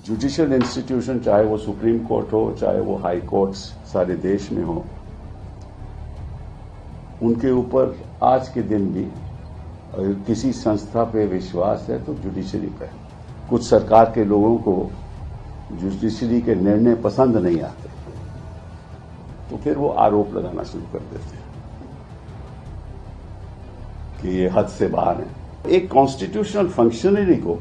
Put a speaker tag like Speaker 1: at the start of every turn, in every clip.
Speaker 1: Judicial institution, चाहे वो supreme court हो, चाहे वो हाई कोर्ट्स सारे देश में हो, उनके ऊपर आज के दिन भी अगर किसी संस्था पे विश्वास है तो जुडिशरी पे। कुछ सरकार के लोगों को जुडिशरी के निर्णय पसंद नहीं आते तो फिर वो आरोप लगाना शुरू कर देते हैं कि ये हद से बाहर है। एक कॉन्स्टिट्यूशनल फंक्शनरी को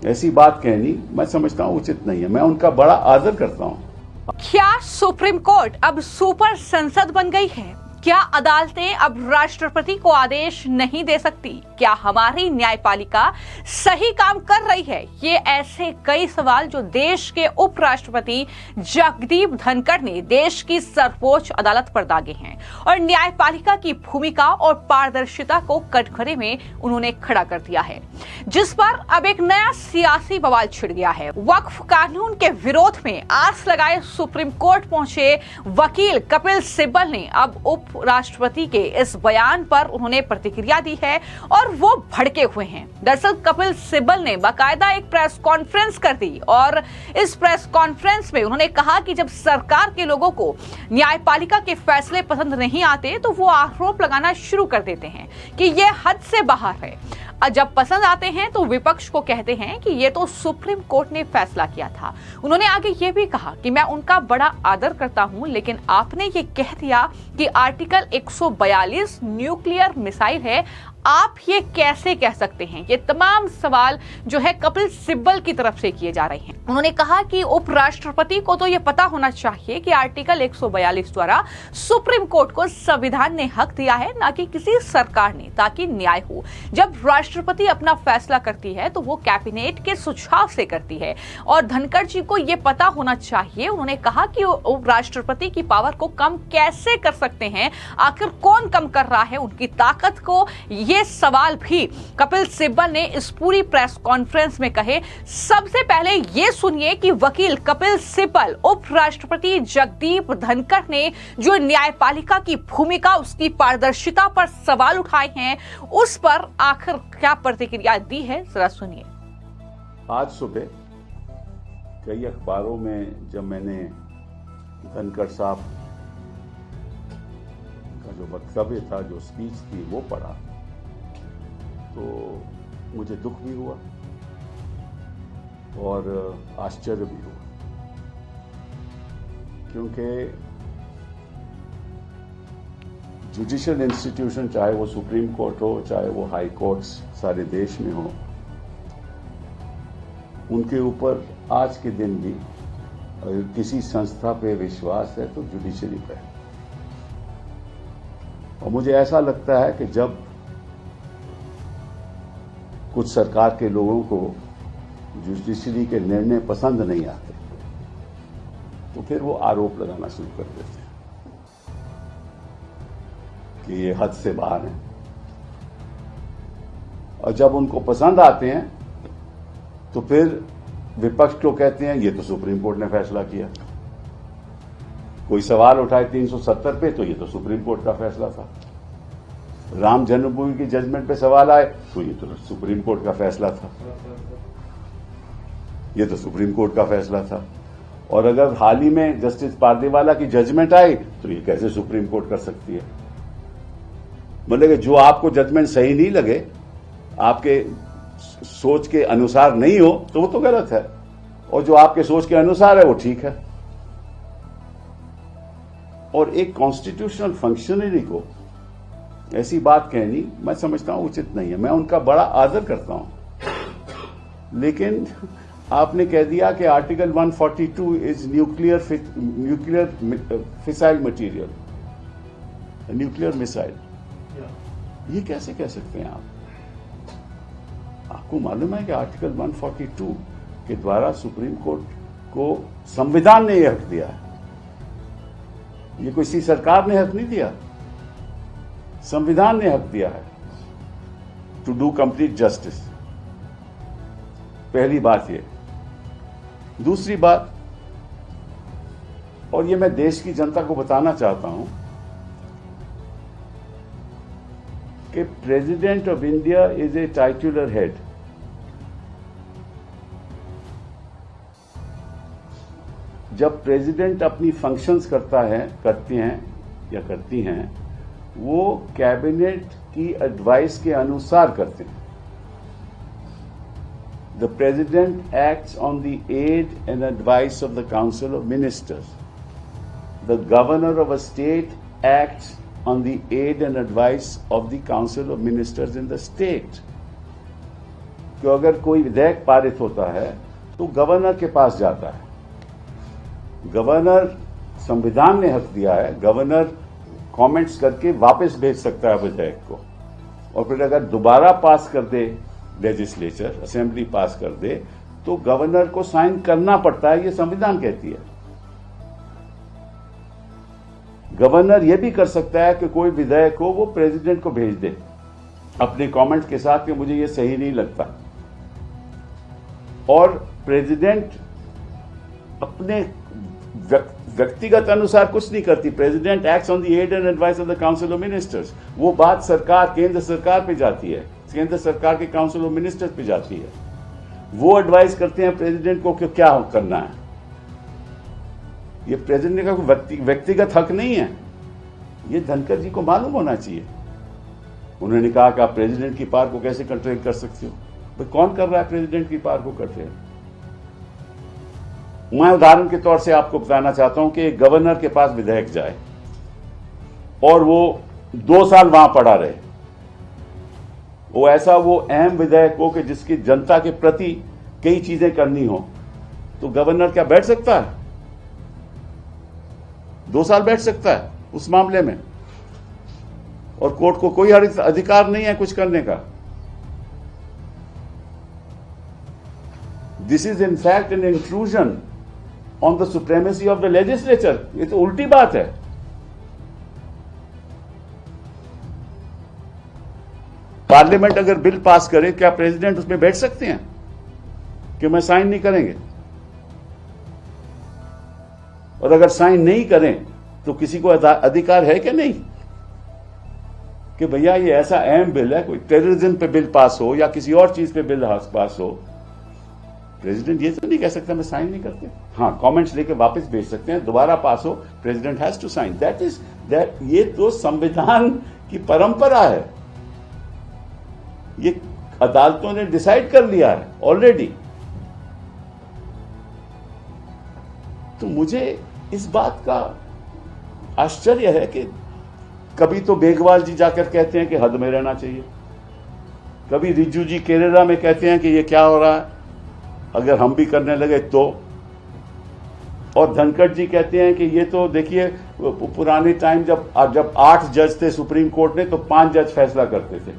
Speaker 1: ऐसी बात कहनी मैं समझता हूं उचित नहीं है। मैं उनका बड़ा आदर करता हूं।
Speaker 2: क्या सुप्रीम कोर्ट अब सुपर संसद बन गई है? क्या अदालतें अब राष्ट्रपति को आदेश नहीं दे सकती? क्या हमारी न्यायपालिका सही काम कर रही है? ये ऐसे कई सवाल जो देश के उपराष्ट्रपति जगदीप धनखड़ ने देश की सर्वोच्च अदालत पर दागे हैं और न्यायपालिका की भूमिका और पारदर्शिता को कटघरे में उन्होंने खड़ा कर दिया है, जिस पर अब एक नया सियासी बवाल छिड़ गया है। वक्फ कानून के विरोध में आस लगाए सुप्रीम कोर्ट पहुंचे वकील कपिल सिब्बल ने अब उप राष्ट्रपति के इस बयान पर उन्होंने प्रतिक्रिया दी है और वो भड़के हुए हैं। दरअसल कपिल सिब्बल ने बाकायदा एक प्रेस कॉन्फ्रेंस कर दी और इस प्रेस कॉन्फ्रेंस में उन्होंने कहा कि जब सरकार के लोगों को न्यायपालिका के फैसले पसंद नहीं आते तो वो आरोप लगाना शुरू कर देते हैं कि ये हद से बाहर है, और जब पसंद आते हैं तो विपक्ष को कहते हैं कि ये तो सुप्रीम कोर्ट ने फैसला किया था। उन्होंने आगे ये भी कहा कि मैं उनका बड़ा आदर करता हूं, लेकिन आपने ये कह दिया कि आर्टिकल 142 न्यूक्लियर मिसाइल है, आप ये कैसे कह सकते हैं? ये तमाम सवाल जो है कपिल सिब्बल की तरफ से किए जा रहे हैं। उन्होंने कहा कि उपराष्ट्रपति को तो ये पता होना चाहिए कि आर्टिकल 142 द्वारा सुप्रीम कोर्ट को संविधान ने हक दिया है, ना कि किसी सरकार ने, ताकि न्याय हो। जब राष्ट्रपति अपना फैसला करती है तो वो कैबिनेट के सुझाव से करती है और धनखड़ जी को ये पता होना चाहिए। उन्होंने कहा कि उपराष्ट्रपति की पावर को कम कैसे कर सकते हैं, आखिर कौन कम कर रहा है उनकी ताकत को? ये सवाल भी कपिल सिब्बल ने इस पूरी प्रेस कॉन्फ्रेंस में कहे। सबसे पहले ये सुनिए कि वकील कपिल सिब्बल उपराष्ट्रपति जगदीप धनखड़ ने जो न्यायपालिका की भूमिका, उसकी पारदर्शिता पर सवाल उठाए हैं, उस पर आखिर क्या प्रतिक्रिया दी है, जरा सुनिए।
Speaker 1: आज सुबह कई अखबारों में जब मैंने धनखड़ साहब का जो वक्तव्य था, जो स्पीच थी, वो पढ़ा तो मुझे दुख भी हुआ और आश्चर्य भी हुआ, क्योंकि जुडिशियल इंस्टीट्यूशन, चाहे वो सुप्रीम कोर्ट हो, चाहे वो हाई कोर्ट्स सारे देश में हो, उनके ऊपर आज के दिन भी अगर किसी संस्था पे विश्वास है तो जुडिशरी पे है। और मुझे ऐसा लगता है कि जब कुछ सरकार के लोगों को जुडिशरी के निर्णय पसंद नहीं आते तो फिर वो आरोप लगाना शुरू कर देते हैं कि ये हद से बाहर है, और जब उनको पसंद आते हैं तो फिर विपक्ष को कहते हैं ये तो सुप्रीम कोर्ट ने फैसला किया। कोई सवाल उठाए 370 पे तो ये तो सुप्रीम कोर्ट का फैसला था। राम जन्मभूमि की जजमेंट पे सवाल आए तो ये तो सुप्रीम कोर्ट का फैसला था, ये तो सुप्रीम कोर्ट का फैसला था। और अगर हाल ही में जस्टिस पारदीवाला की जजमेंट आई तो ये कैसे सुप्रीम कोर्ट कर सकती है? मतलब कि जो आपको जजमेंट सही नहीं लगे, आपके सोच के अनुसार नहीं हो, तो वो तो गलत है, और जो आपके सोच के अनुसार है वो ठीक है। और एक कॉन्स्टिट्यूशनल फंक्शनरी को ऐसी बात कहनी मैं समझता हूं उचित नहीं है। मैं उनका बड़ा आदर करता हूं, लेकिन आपने कह दिया कि article 142 is nuclear fissile material, nuclear missile. ये कैसे कह सकते हैं आप? आपको मालूम है कि आर्टिकल 142 के द्वारा सुप्रीम कोर्ट को संविधान ने यह हक दिया है। ये किसी सरकार ने हक नहीं दिया, संविधान ने हक दिया है टू डू कंप्लीट जस्टिस। पहली बात ये। दूसरी बात, और ये मैं देश की जनता को बताना चाहता हूं कि president of India is a titular head. जब प्रेसिडेंट अपनी फंक्शंस करती हैं वो कैबिनेट की एडवाइस के अनुसार करते हैं। The president acts on the aid and advice of the council of ministers. The governor of a state acts on the aid and advice of the council of ministers in the state. कि अगर कोई विधेयक पारित होता है तो governor के पास जाता है। गवर्नर, संविधान ने हक दिया है, गवर्नर कमेंट्स करके वापस भेज सकता है विधेयक को, और फिर अगर दोबारा पास कर दे लेजिस्लेचर, असेंबली पास कर दे, तो गवर्नर को साइन करना पड़ता है, ये संविधान कहती है। गवर्नर ये भी कर सकता है कि कोई विधेयक हो वो प्रेसिडेंट को भेज दे अपने कमेंट्स के साथ कि मुझे ये सही नहीं लगता, और प्रेसिडेंट अपने व्यक्तिगत अनुसार कुछ नहीं करती। President acts on the aid and advice of the council of ministers. वो बात सरकार, केंद्र सरकार पे जाती है, केंद्र सरकार के काउंसिल ऑफ मिनिस्टर्स पे जाती है। वो एडवाइस करते हैं प्रेसिडेंट को कि क्या करना है। ये प्रेसिडेंट का कोई व्यक्तिगत हक नहीं है, ये धनखड़ जी को मालूम होना चाहिए। उन्होंने कहा कि आप प्रेसिडेंट की पावर को कैसे कंट्रोल कर सकते हो? तो कौन कर रहा है प्रेसिडेंट की पावर को कंट्रोल? मैं उदाहरण के तौर से आपको बताना चाहता हूं कि एक गवर्नर के पास विधेयक जाए और वो 2 साल वहां पड़ा रहे, वो अहम विधेयक हो कि जिसकी जनता के प्रति कई चीजें करनी हो, तो गवर्नर क्या बैठ सकता है? 2 साल बैठ सकता है उस मामले में, और कोर्ट को कोई अधिकार नहीं है कुछ करने का। This is in fact an intrusion on the supremacy of the legislature. ये तो उल्टी बात है। पार्लियामेंट अगर बिल पास करे, क्या प्रेसिडेंट उसमें बैठ सकते हैं कि मैं साइन नहीं करेंगे? और अगर साइन नहीं करें तो किसी को अधिकार है कि नहीं कि भैया ये ऐसा अहम बिल है, कोई टेररिज्म पे बिल पास हो या किसी और चीज पे बिल पास हो, प्रेसिडेंट ये तो नहीं कह सकता मैं साइन नहीं करते। हाँ, कमेंट्स लेके वापस भेज सकते हैं, दोबारा पास हो, प्रेसिडेंट हैज टू साइन। ये तो संविधान की परंपरा है, ये अदालतों ने डिसाइड कर लिया है ऑलरेडी। तो मुझे इस बात का आश्चर्य है कि कभी तो बेगवाल जी जाकर कहते हैं कि हद में रहना चाहिए, कभी रिज्जू जी केरला में कहते हैं कि ये क्या हो रहा है अगर हम भी करने लगे तो, और धनखड़ जी कहते हैं कि ये तो देखिए पुराने टाइम जब 8 जज थे सुप्रीम कोर्ट में तो 5 जज फैसला करते थे,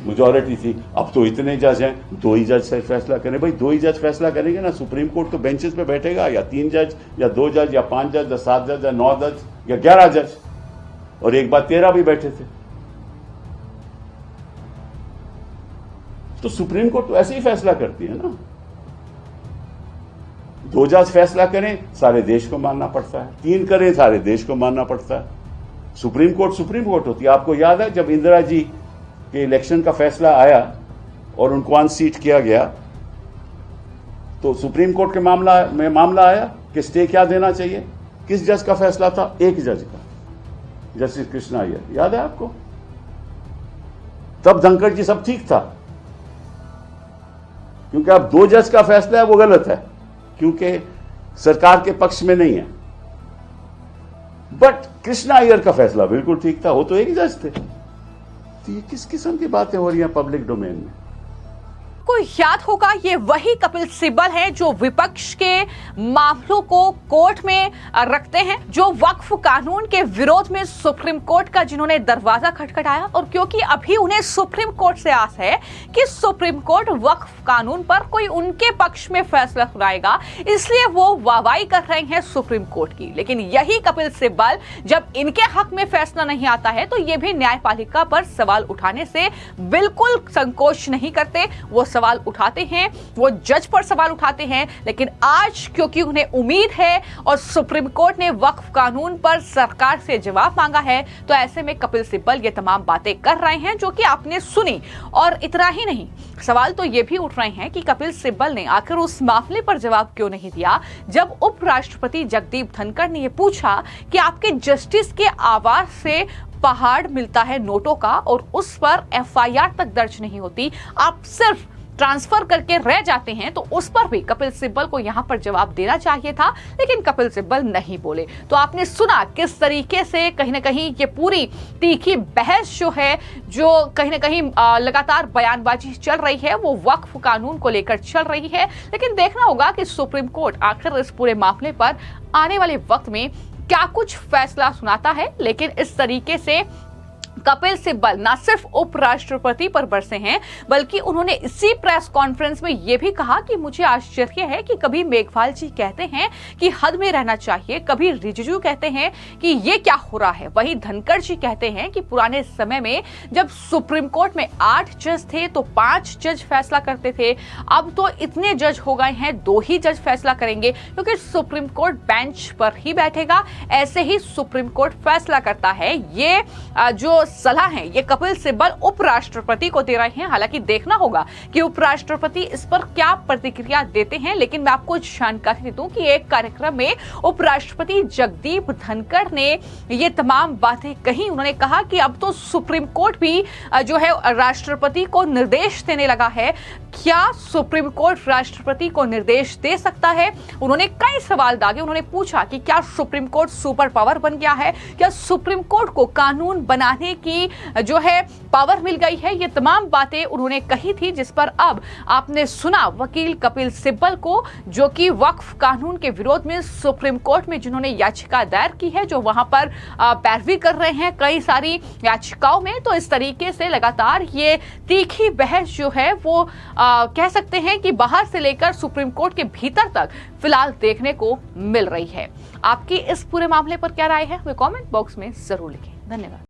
Speaker 1: मेजॉरिटी थी। अब तो इतने जज हैं, 2 ही जज से फैसला करें। भाई 2 ही जज फैसला करेंगे ना, सुप्रीम कोर्ट तो बेंचेस पे बैठेगा, या 3 जज या 2 जज या 5 जज या 7 जज या 9 जज या 11 जज, और एक बार 13 भी बैठे थे। तो सुप्रीम कोर्ट तो ऐसे ही फैसला करती है ना। 2 जज फैसला करें सारे देश को मानना पड़ता है, 3 करें सारे देश को मानना पड़ता है। सुप्रीम कोर्ट होती है। आपको याद है जब इंदिरा जी के इलेक्शन का फैसला आया और उनको अनसीट किया गया, तो सुप्रीम कोर्ट के मामला आया कि स्टे क्या देना चाहिए। किस जज का फैसला था? एक जज का, जस्टिस कृष्णा अय्यर, याद है आपको? तब धनखड़ जी सब ठीक था, क्योंकि अब 2 जज का फैसला है वो गलत है, क्योंकि सरकार के पक्ष में नहीं है। बट कृष्णा अय्यर का फैसला बिल्कुल ठीक था, वो तो एक जज थे। तो ये किस किस्म की बातें हो रही हैं पब्लिक डोमेन में?
Speaker 2: आपको याद होगा ये वही कपिल सिब्बल हैं जो विपक्ष के मामलों को कोर्ट में रखते हैं, जो वक्फ कानून के विरोध में सुप्रीम कोर्ट का जिन्होंने दरवाजा खटखटाया। और क्योंकि अभी उन्हें सुप्रीम कोर्ट से आस है कि सुप्रीम कोर्ट वक्फ कानून पर कोई उनके पक्ष में फैसला सुनाएगा, इसलिए वो वाहवाही कर रहे हैं सुप्रीम कोर्ट की। लेकिन यही कपिल सिब्बल जब इनके हक में फैसला नहीं आता है तो ये भी न्यायपालिका पर सवाल उठाने से बिल्कुल संकोच नहीं करते। वो सवाल उठाते हैं, वो जज पर सवाल उठाते हैं, लेकिन आज क्योंकि उन्हें उम्मीद है और सुप्रीम कोर्ट ने वक्फ कानून पर सरकार से जवाब मांगा है, तो ऐसे में कपिल सिब्बल ये तमाम बातें कर रहे हैं जो कि आपने सुनी। और इतना ही नहीं, सवाल तो ये भी उठ रहे हैं कि कपिल सिब्बल ने आखिर उस मामले पर जवाब क्यों नहीं दिया जब उपराष्ट्रपति जगदीप धनखड़ ने यह पूछा कि आपके जस्टिस के आवास से पहाड़ मिलता है नोटों का और उस पर एफआईआर तक दर्ज नहीं होती, आप सिर्फ ट्रांसफर करके रह जाते हैं, तो उस पर भी कपिल सिब्बल को यहां पर जवाब देना चाहिए था, लेकिन कपिल सिब्बल नहीं बोले। तो आपने सुना किस तरीके से कहीं ना कहीं ये पूरी तीखी बहस जो है, जो कहीं ना कहीं लगातार बयानबाजी चल रही है, वो वक्फ कानून को लेकर चल रही है। लेकिन देखना होगा कि सुप्रीम कोर्ट आखिर इस पूरे मामले पर आने वाले वक्त में क्या कुछ फैसला सुनाता है। लेकिन इस तरीके से कपिल सिब्बल न सिर्फ उपराष्ट्रपति पर बरसे हैं, बल्कि उन्होंने इसी प्रेस कॉन्फ्रेंस में यह भी कहा कि मुझे आश्चर्य है कि कभी मेघवाल जी कहते हैं कि हद में रहना चाहिए, कभी रिजिजू कहते हैं कि ये क्या हो रहा है, वहीं धनखड़ जी कहते हैं कि पुराने समय में जब सुप्रीम कोर्ट में 8 जज थे तो 5 जज फैसला करते थे, अब तो इतने जज हो गए हैं 2 ही जज फैसला करेंगे, क्योंकि सुप्रीम कोर्ट बेंच पर ही बैठेगा, ऐसे ही सुप्रीम कोर्ट फैसला करता है। ये जो सलाह है ये कपिल सिब्बल उपराष्ट्रपति को दे रहे हैं। हालांकि देखना होगा कि उपराष्ट्रपति इस पर क्या प्रतिक्रिया देते हैं, लेकिन मैं आपको जानकारी दे दूं कि एक कार्यक्रम में उपराष्ट्रपति जगदीप धनखड़ ने ये तमाम बातें कही। उन्होंने कहा कि अब तो सुप्रीम कोर्ट भी जो है राष्ट्रपति को निर्देश देने लगा है। क्या सुप्रीम कोर्ट राष्ट्रपति को निर्देश दे सकता है? उन्होंने कई सवाल दागे। उन्होंने पूछा कि क्या सुप्रीम कोर्ट सुपर पावर बन गया है, क्या सुप्रीम कोर्ट को कानून बनाने की जो है पावर मिल गई है। ये तमाम बातें उन्होंने कही थी, जिस पर अब आपने सुना वकील कपिल सिब्बल को, जो कि वक्फ कानून के विरोध में सुप्रीम कोर्ट में जिन्होंने याचिका दायर की है, जो वहां पर पैरवी कर रहे हैं कई सारी याचिकाओं में। तो इस तरीके से लगातार ये तीखी बहस जो है वो कह सकते हैं कि बाहर से लेकर सुप्रीम कोर्ट के भीतर तक फिलहाल देखने को मिल रही है। आपकी इस पूरे मामले पर क्या राय है, वे कमेंट बॉक्स में जरूर लिखें। धन्यवाद।